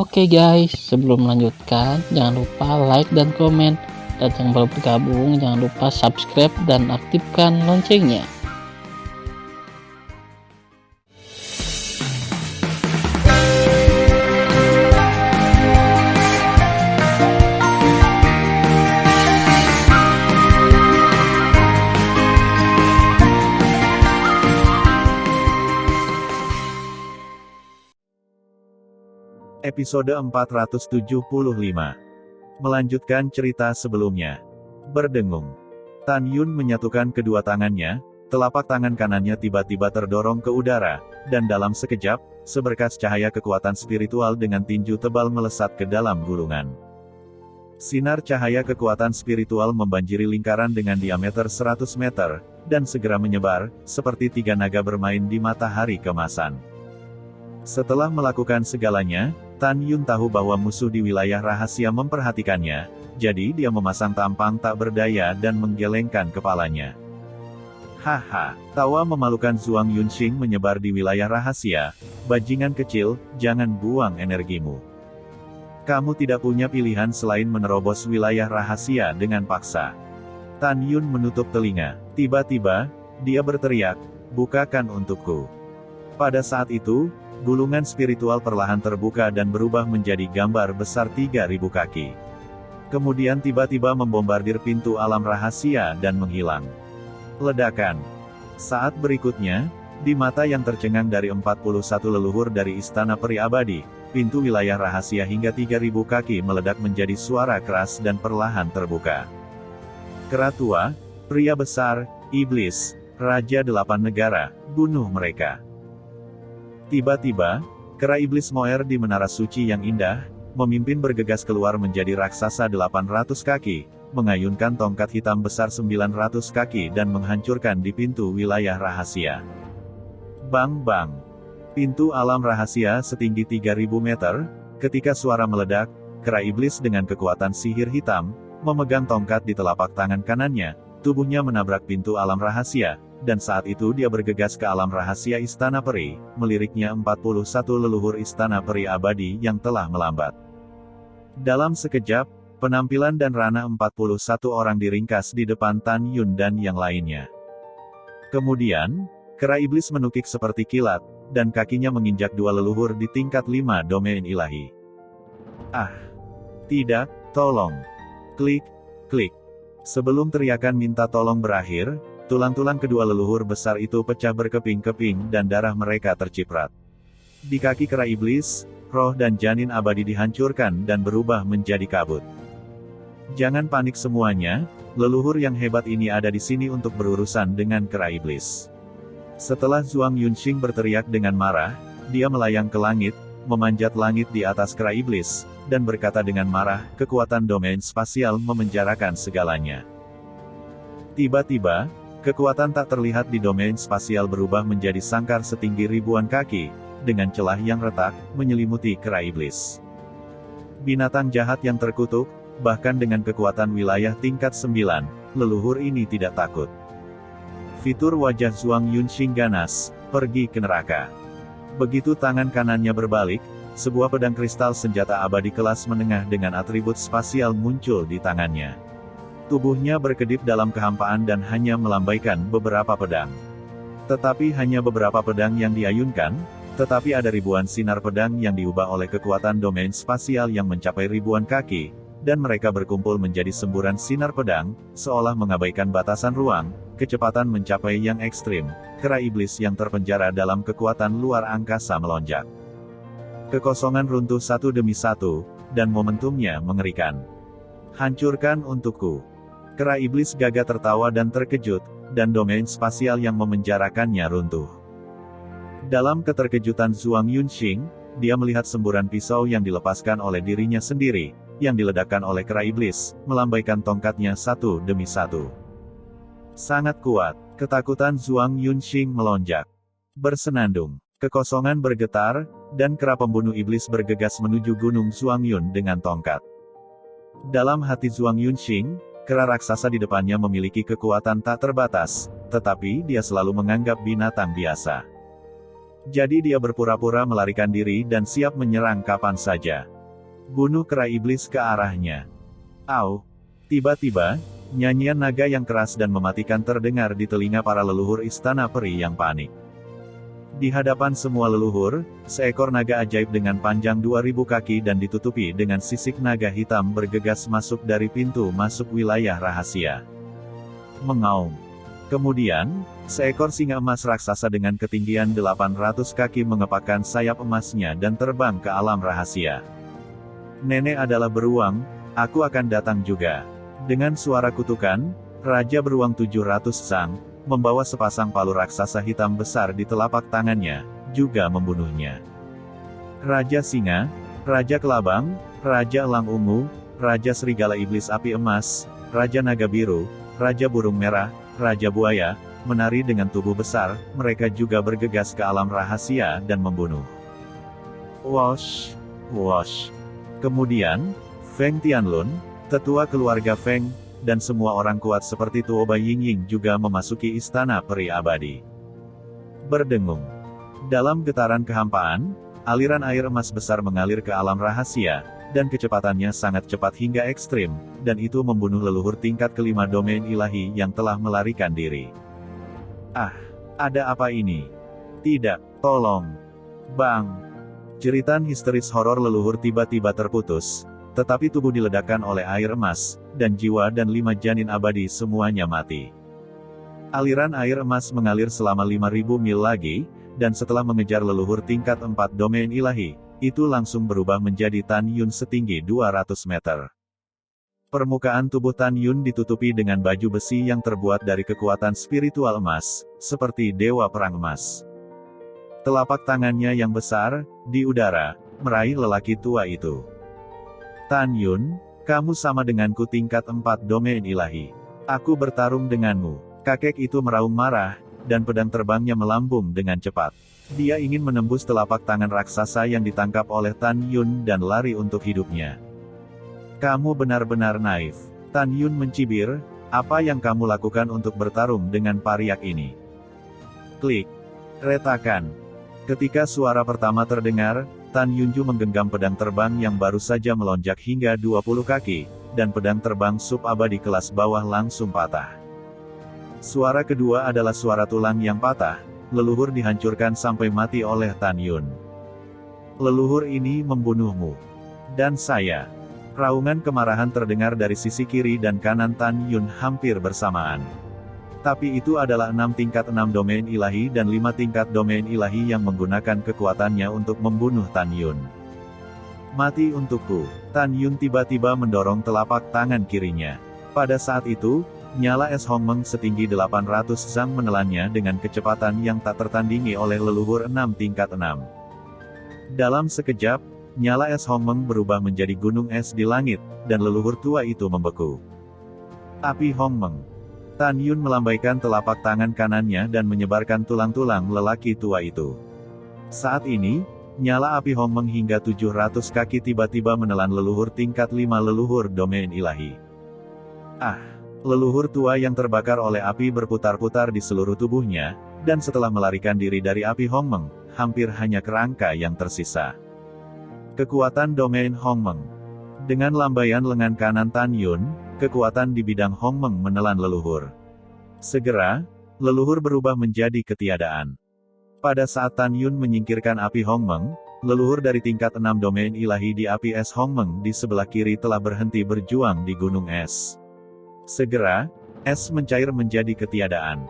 Oke guys, sebelum melanjutkan, jangan lupa like dan komen. Dan yang baru bergabung, jangan lupa subscribe dan aktifkan loncengnya. Episode 475. Melanjutkan cerita sebelumnya. Berdengung. Tan Yun menyatukan kedua tangannya, telapak tangan kanannya tiba-tiba terdorong ke udara, dan dalam sekejap, seberkas cahaya kekuatan spiritual dengan tinju tebal melesat ke dalam gulungan. Sinar cahaya kekuatan spiritual membanjiri lingkaran dengan diameter 100 meter, dan segera menyebar, seperti tiga naga bermain di matahari kemasan. Setelah melakukan segalanya, Tan Yun tahu bahwa musuh di wilayah rahasia memperhatikannya, jadi dia memasang tampang tak berdaya dan menggelengkan kepalanya. Haha, tawa memalukan Zhuang Yunxing menyebar di wilayah rahasia. Bajingan kecil, jangan buang energimu. Kamu tidak punya pilihan selain menerobos wilayah rahasia dengan paksa. Tan Yun menutup telinga. Tiba-tiba, dia berteriak, "Bukakan untukku." Pada saat itu, gulungan spiritual perlahan terbuka dan berubah menjadi gambar besar 3000 kaki. Kemudian tiba-tiba membombardir pintu alam rahasia dan menghilang. Ledakan. Saat berikutnya, di mata yang tercengang dari 41 leluhur dari Istana Peri Abadi, pintu wilayah rahasia hingga 3000 kaki meledak menjadi suara keras dan perlahan terbuka. Keratua, pria besar, iblis, Raja 8 negara, bunuh mereka. Tiba-tiba, kera iblis Moer di menara suci yang indah, memimpin bergegas keluar menjadi raksasa 800 kaki, mengayunkan tongkat hitam besar 900 kaki dan menghancurkan di pintu wilayah rahasia. Bang-bang. Pintu alam rahasia setinggi 3000 meter, ketika suara meledak, kera iblis dengan kekuatan sihir hitam, memegang tongkat di telapak tangan kanannya, tubuhnya menabrak pintu alam rahasia. Dan saat itu dia bergegas ke alam rahasia Istana Peri, meliriknya 41 leluhur Istana Peri Abadi yang telah melambat. Dalam sekejap, penampilan dan ranah 41 orang diringkas di depan Tan Yun dan yang lainnya. Kemudian, kera iblis menukik seperti kilat, dan kakinya menginjak dua leluhur di tingkat 5 domain ilahi. Ah! Tidak, tolong! Klik, klik. Sebelum teriakan minta tolong berakhir, tulang-tulang kedua leluhur besar itu pecah berkeping-keping dan darah mereka terciprat. Di kaki kera iblis, roh dan janin abadi dihancurkan dan berubah menjadi kabut. Jangan panik semuanya, leluhur yang hebat ini ada di sini untuk berurusan dengan kera iblis. Setelah Zhuang Yunxing berteriak dengan marah, dia melayang ke langit, memanjat langit di atas kera iblis, dan berkata dengan marah, kekuatan domain spasial memenjarakan segalanya. Tiba-tiba, kekuatan tak terlihat di domain spasial berubah menjadi sangkar setinggi ribuan kaki, dengan celah yang retak, menyelimuti kera iblis. Binatang jahat yang terkutuk, bahkan dengan kekuatan wilayah tingkat 9, leluhur ini tidak takut. Fitur wajah Zhuang Yunxing ganas, pergi ke neraka. Begitu tangan kanannya berbalik, sebuah pedang kristal senjata abadi kelas menengah dengan atribut spasial muncul di tangannya. Tubuhnya berkedip dalam kehampaan dan hanya melambaikan beberapa pedang. Tetapi hanya beberapa pedang yang diayunkan, tetapi ada ribuan sinar pedang yang diubah oleh kekuatan domain spasial yang mencapai ribuan kaki, dan mereka berkumpul menjadi semburan sinar pedang, seolah mengabaikan batasan ruang, kecepatan mencapai yang ekstrim, kera iblis yang terpenjara dalam kekuatan luar angkasa melonjak. Kekosongan runtuh satu demi satu, dan momentumnya mengerikan. Hancurkan untukku. Kera iblis gagah tertawa dan terkejut, dan domain spasial yang memenjarakannya runtuh. Dalam keterkejutan Zhuang Yunxing, dia melihat semburan pisau yang dilepaskan oleh dirinya sendiri, yang diledakkan oleh kera iblis, melambaikan tongkatnya satu demi satu. Sangat kuat, ketakutan Zhuang Yunxing melonjak. Bersenandung, kekosongan bergetar, dan kera pembunuh iblis bergegas menuju gunung Zhuang Yun dengan tongkat. Dalam hati Zhuang Yunxing, kera raksasa di depannya memiliki kekuatan tak terbatas, tetapi dia selalu menganggap binatang biasa. Jadi dia berpura-pura melarikan diri dan siap menyerang kapan saja. Bunuh kera iblis ke arahnya. Au! Tiba-tiba, nyanyian naga yang keras dan mematikan terdengar di telinga para leluhur istana peri yang panik. Di hadapan semua leluhur, seekor naga ajaib dengan panjang 2000 kaki dan ditutupi dengan sisik naga hitam bergegas masuk dari pintu masuk wilayah rahasia. Mengaum. Kemudian, seekor singa emas raksasa dengan ketinggian 800 kaki mengepakkan sayap emasnya dan terbang ke alam rahasia. Nenek adalah beruang, aku akan datang juga. Dengan suara kutukan, Raja Beruang 700 Sang, membawa sepasang palu raksasa hitam besar di telapak tangannya, juga membunuhnya. Raja Singa, Raja Kelabang, Raja Elang Ungu, Raja Serigala Iblis Api Emas, Raja Naga Biru, Raja Burung Merah, Raja Buaya, menari dengan tubuh besar, mereka juga bergegas ke alam rahasia dan membunuh. Wosh! Wosh! Kemudian, Feng Tianlun, tetua keluarga Feng, dan semua orang kuat seperti Tuo Bai Yingying juga memasuki istana peri abadi. Berdengung. Dalam getaran kehampaan, aliran air emas besar mengalir ke alam rahasia, dan kecepatannya sangat cepat hingga ekstrim, dan itu membunuh leluhur tingkat kelima domain ilahi yang telah melarikan diri. Ah, ada apa ini? Tidak, tolong. Bang! Jeritan histeris horor leluhur tiba-tiba terputus, tetapi tubuh diledakkan oleh air emas, dan jiwa dan 5 janin abadi semuanya mati. Aliran air emas mengalir selama 5000 mil lagi, dan setelah mengejar leluhur tingkat 4 domain ilahi, itu langsung berubah menjadi Tan Yun setinggi 200 meter. Permukaan tubuh Tan Yun ditutupi dengan baju besi yang terbuat dari kekuatan spiritual emas, seperti dewa perang emas. Telapak tangannya yang besar, di udara, meraih lelaki tua itu. Tan Yun, kamu sama denganku tingkat 4 domain ilahi. Aku bertarung denganmu. Kakek itu meraung marah, dan pedang terbangnya melambung dengan cepat. Dia ingin menembus telapak tangan raksasa yang ditangkap oleh Tan Yun dan lari untuk hidupnya. Kamu benar-benar naif. Tan Yun mencibir, apa yang kamu lakukan untuk bertarung dengan pariak ini? Klik. Retakan. Ketika suara pertama terdengar, Tan Yunju menggenggam pedang terbang yang baru saja melonjak hingga 20 kaki, dan pedang terbang sub-abadi kelas bawah langsung patah. Suara kedua adalah suara tulang yang patah, leluhur dihancurkan sampai mati oleh Tan Yun. Leluhur ini membunuhmu. Dan saya. Raungan kemarahan terdengar dari sisi kiri dan kanan Tan Yun hampir bersamaan. Tapi itu adalah 6 tingkat 6 domain ilahi dan 5 tingkat domain ilahi yang menggunakan kekuatannya untuk membunuh Tan Yun. Mati untukku. Tan Yun tiba-tiba mendorong telapak tangan kirinya. Pada saat itu, nyala es Hongmeng setinggi 800 zang menelannya dengan kecepatan yang tak tertandingi oleh leluhur 6 tingkat 6. Dalam sekejap, nyala es Hongmeng berubah menjadi gunung es di langit, dan leluhur tua itu membeku. Api Hongmeng. Tan Yun melambaikan telapak tangan kanannya dan menyebarkan tulang-tulang lelaki tua itu. Saat ini, nyala api Hongmeng hingga 700 kaki tiba-tiba menelan leluhur tingkat 5 leluhur domain ilahi. Ah! Leluhur tua yang terbakar oleh api berputar-putar di seluruh tubuhnya, dan setelah melarikan diri dari api Hongmeng, hampir hanya kerangka yang tersisa. Kekuatan domain Hongmeng. Dengan lambaian lengan kanan Tan Yun, kekuatan di bidang Hongmeng menelan leluhur. Segera, leluhur berubah menjadi ketiadaan. Pada saat Tan Yun menyingkirkan api Hongmeng, leluhur dari tingkat 6 domain ilahi di api es Hongmeng di sebelah kiri telah berhenti berjuang di gunung es. Segera, es mencair menjadi ketiadaan.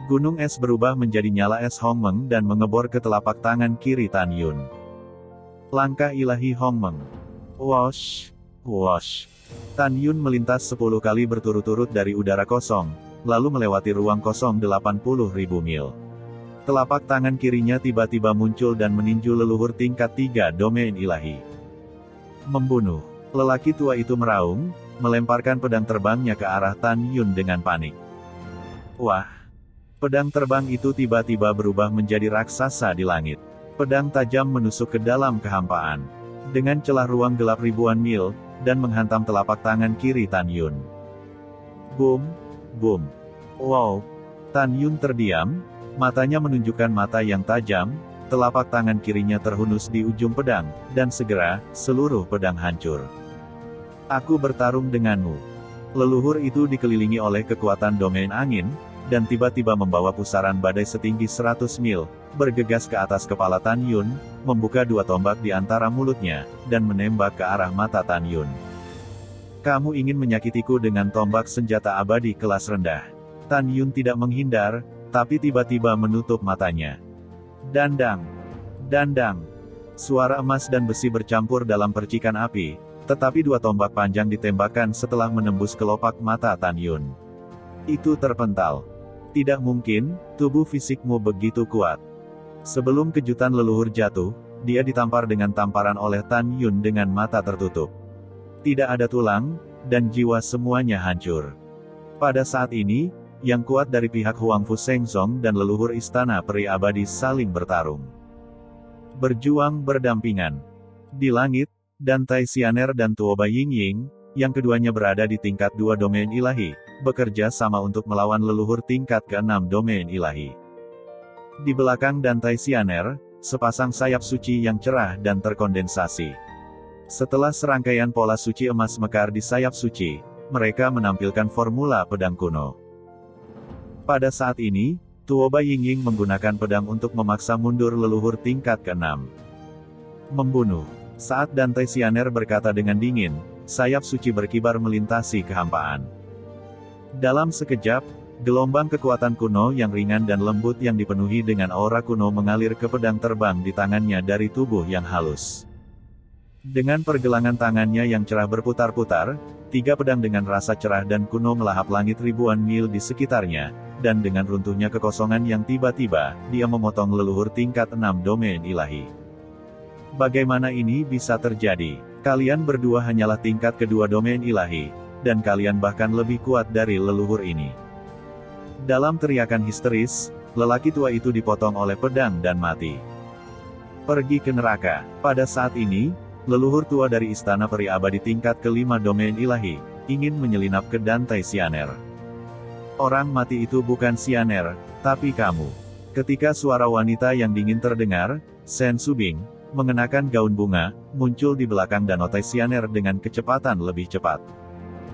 Gunung es berubah menjadi nyala es Hongmeng dan mengebor ke telapak tangan kiri Tan Yun. Langkah ilahi Hongmeng. Wosh! Wosh! Tan Yun melintas 10 kali berturut-turut dari udara kosong, lalu melewati ruang kosong 80.000 mil. Telapak tangan kirinya tiba-tiba muncul dan meninju leluhur tingkat 3 domain ilahi. Membunuh. Lelaki tua itu meraung, melemparkan pedang terbangnya ke arah Tan Yun dengan panik. Wah! Pedang terbang itu tiba-tiba berubah menjadi raksasa di langit. Pedang tajam menusuk ke dalam kehampaan. Dengan celah ruang gelap ribuan mil, dan menghantam telapak tangan kiri Tan Yun. Boom! Boom! Wow! Tan Yun terdiam, matanya menunjukkan mata yang tajam, Telapak tangan kirinya terhunus di ujung pedang, dan segera, seluruh pedang hancur. Aku bertarung denganmu. Leluhur itu dikelilingi oleh kekuatan domain angin, dan tiba-tiba membawa pusaran badai setinggi 100 mil, bergegas ke atas kepala Tan Yun, membuka dua tombak di antara mulutnya, dan menembak ke arah mata Tan Yun. Kamu ingin menyakitiku dengan tombak senjata abadi kelas rendah. Tan Yun tidak menghindar, tapi tiba-tiba menutup matanya. Dandang! Dandang! Suara emas dan besi bercampur dalam percikan api, tetapi dua tombak panjang ditembakkan setelah menembus kelopak mata Tan Yun. Itu terpental. Tidak mungkin, tubuh fisikmu begitu kuat. Sebelum kejutan leluhur jatuh, dia ditampar dengan tamparan oleh Tan Yun dengan mata tertutup. Tidak ada tulang, dan jiwa semuanya hancur. Pada saat ini, yang kuat dari pihak Huangfu Shengzong dan leluhur istana peri abadi saling bertarung. Berjuang berdampingan. Di langit, Dan Tai Xianer dan Tuoba Yingying, yang keduanya berada di tingkat 2 domain ilahi, bekerja sama untuk melawan leluhur tingkat ke-6 domain ilahi. Di belakang Dan Tai Xianer, sepasang sayap suci yang cerah dan terkondensasi. Setelah serangkaian pola suci emas mekar di sayap suci, mereka menampilkan formula pedang kuno. Pada saat ini, Tuoba Yingying menggunakan pedang untuk memaksa mundur leluhur tingkat ke-6. Membunuh. Saat Dan Tai Xianer berkata dengan dingin, sayap suci berkibar melintasi kehampaan. Dalam sekejap, gelombang kekuatan kuno yang ringan dan lembut yang dipenuhi dengan aura kuno mengalir ke pedang terbang di tangannya dari tubuh yang halus. Dengan pergelangan tangannya yang cerah berputar-putar, tiga pedang dengan rasa cerah dan kuno melahap langit ribuan mil di sekitarnya, dan dengan runtuhnya kekosongan yang tiba-tiba, dia memotong leluhur tingkat 6 domain ilahi. Bagaimana ini bisa terjadi? Kalian berdua hanyalah tingkat kedua domain ilahi, dan kalian bahkan lebih kuat dari leluhur ini. Dalam teriakan histeris, lelaki tua itu dipotong oleh pedang dan mati. Pergi ke neraka. Pada saat ini, leluhur tua dari istana peri abadi tingkat ke-5 domain ilahi, ingin menyelinap ke Dan Tai Xianer. Orang mati itu bukan Xianer, tapi kamu. Ketika suara wanita yang dingin terdengar, Shen Subing, mengenakan gaun bunga, muncul di belakang Dan Tai Xianer dengan kecepatan lebih cepat.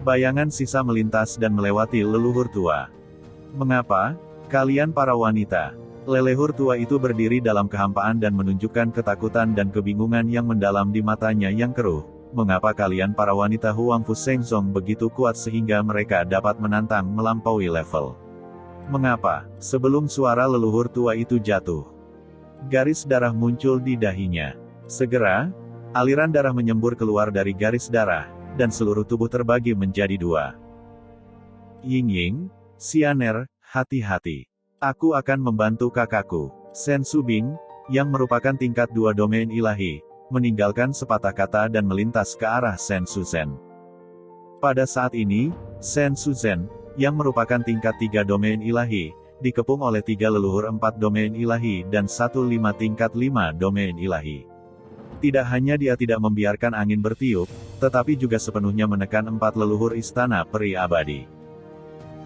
Bayangan sisa melintas dan melewati leluhur tua. Mengapa? Kalian para wanita. Leluhur tua itu berdiri dalam kehampaan dan menunjukkan ketakutan dan kebingungan yang mendalam di matanya yang keruh. Mengapa kalian para wanita Huangfu Shengzong begitu kuat sehingga mereka dapat menantang melampaui level? Mengapa? Sebelum suara leluhur tua itu jatuh, garis darah muncul di dahinya. Segera, aliran darah menyembur keluar dari garis darah, dan seluruh tubuh terbagi menjadi dua. Yingying, Xianer, hati-hati. Aku akan membantu kakakku. Shen Subing, yang merupakan tingkat 2 domain ilahi, meninggalkan sepatah kata dan melintas ke arah Shen Suzhen. Pada saat ini, Shen Suzhen, yang merupakan tingkat 3 domain ilahi, dikepung oleh 3 leluhur 4 domain ilahi dan 1 5 tingkat 5 domain ilahi. Tidak hanya dia tidak membiarkan angin bertiup, tetapi juga sepenuhnya menekan 4 leluhur istana peri abadi.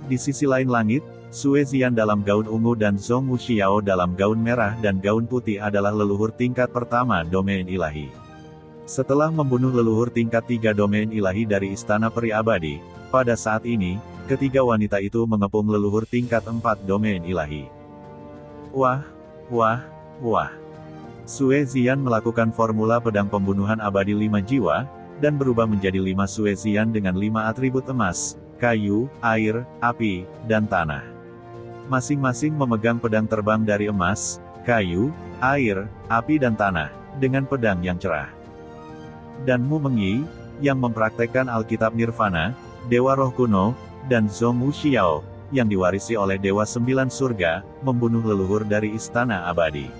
Di sisi lain langit, Sue Zian dalam gaun ungu dan Zhong Wuxiao dalam gaun merah dan gaun putih adalah leluhur tingkat pertama domain ilahi. Setelah membunuh leluhur tingkat 3 domain ilahi dari istana peri abadi, pada saat ini, ketiga wanita itu mengepung leluhur tingkat 4 domain ilahi. Wah, wah, wah. Sue Zian melakukan formula pedang pembunuhan abadi 5 jiwa, dan berubah menjadi 5 Sue Zian dengan 5 atribut emas, kayu, air, api, dan tanah. Masing-masing memegang pedang terbang dari emas, kayu, air, api dan tanah, dengan pedang yang cerah. Dan Mu Mengyi, yang mempraktekkan Alkitab Nirvana, Dewa Roh Kuno, dan Zhong Wuxiao, yang diwarisi oleh Dewa 9 Surga, membunuh leluhur dari Istana Abadi.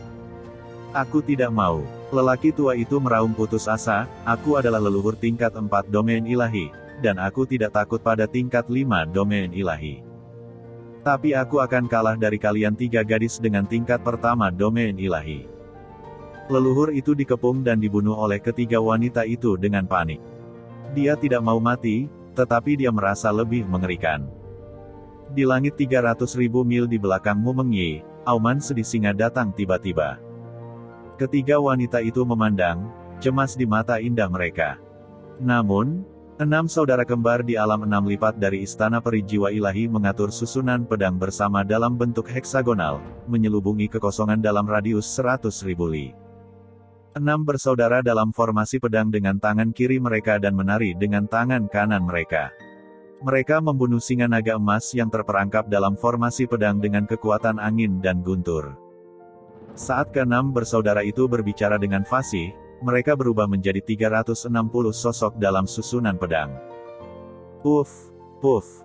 Aku tidak mau. Lelaki tua itu meraung putus asa, aku adalah leluhur tingkat 4 domain ilahi, dan aku tidak takut pada tingkat 5 domain ilahi. Tapi aku akan kalah dari kalian 3 gadis dengan tingkat pertama domain ilahi. Leluhur itu dikepung dan dibunuh oleh ketiga wanita itu dengan panik. Dia tidak mau mati, tetapi dia merasa lebih mengerikan. Di langit 300.000 mil di belakang Mu Mengyi, auman sedih singa datang tiba-tiba. Ketiga wanita itu memandang, cemas di mata indah mereka. Namun, 6 saudara kembar di alam 6 lipat dari istana peri jiwa ilahi mengatur susunan pedang bersama dalam bentuk heksagonal, menyelubungi kekosongan dalam radius 100.000 li. 6 bersaudara dalam formasi pedang dengan tangan kiri mereka dan menari dengan tangan kanan mereka. Mereka membunuh singa naga emas yang terperangkap dalam formasi pedang dengan kekuatan angin dan guntur. Saat ke-6 bersaudara itu berbicara dengan fasih, mereka berubah menjadi 360 sosok dalam susunan pedang. Puff, puff.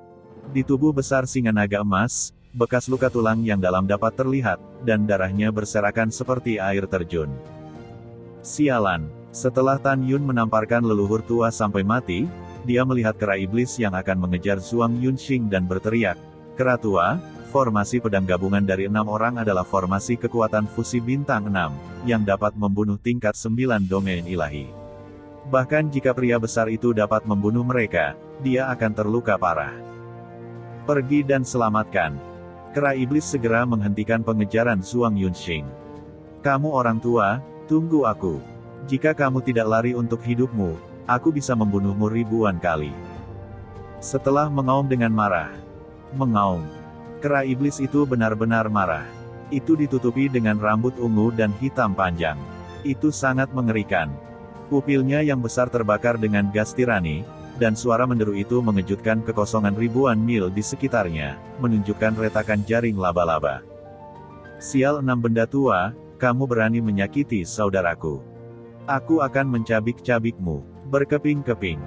Di tubuh besar singa naga emas, bekas luka tulang yang dalam dapat terlihat, dan darahnya berserakan seperti air terjun. Sialan, setelah Tan Yun menamparkan leluhur tua sampai mati, dia melihat kera iblis yang akan mengejar Zhuang Yunxing dan berteriak, "Kera tua, formasi pedang gabungan dari 6 orang adalah formasi kekuatan fusi bintang 6, yang dapat membunuh tingkat 9 domain ilahi. Bahkan jika pria besar itu dapat membunuh mereka, dia akan terluka parah. Pergi dan selamatkan." Kera iblis segera menghentikan pengejaran Zhuang Yunxing. "Kamu orang tua, tunggu aku. Jika kamu tidak lari untuk hidupmu, aku bisa membunuhmu ribuan kali." Setelah mengaum dengan marah. Mengaum. Kera iblis itu benar-benar marah. Itu ditutupi dengan rambut ungu dan hitam panjang. Itu sangat mengerikan. Pupilnya yang besar terbakar dengan gas tirani, dan suara menderu itu mengejutkan kekosongan ribuan mil di sekitarnya, menunjukkan retakan jaring laba-laba. "Sial 6 benda tua, kamu berani menyakiti saudaraku. Aku akan mencabik-cabikmu, berkeping-keping."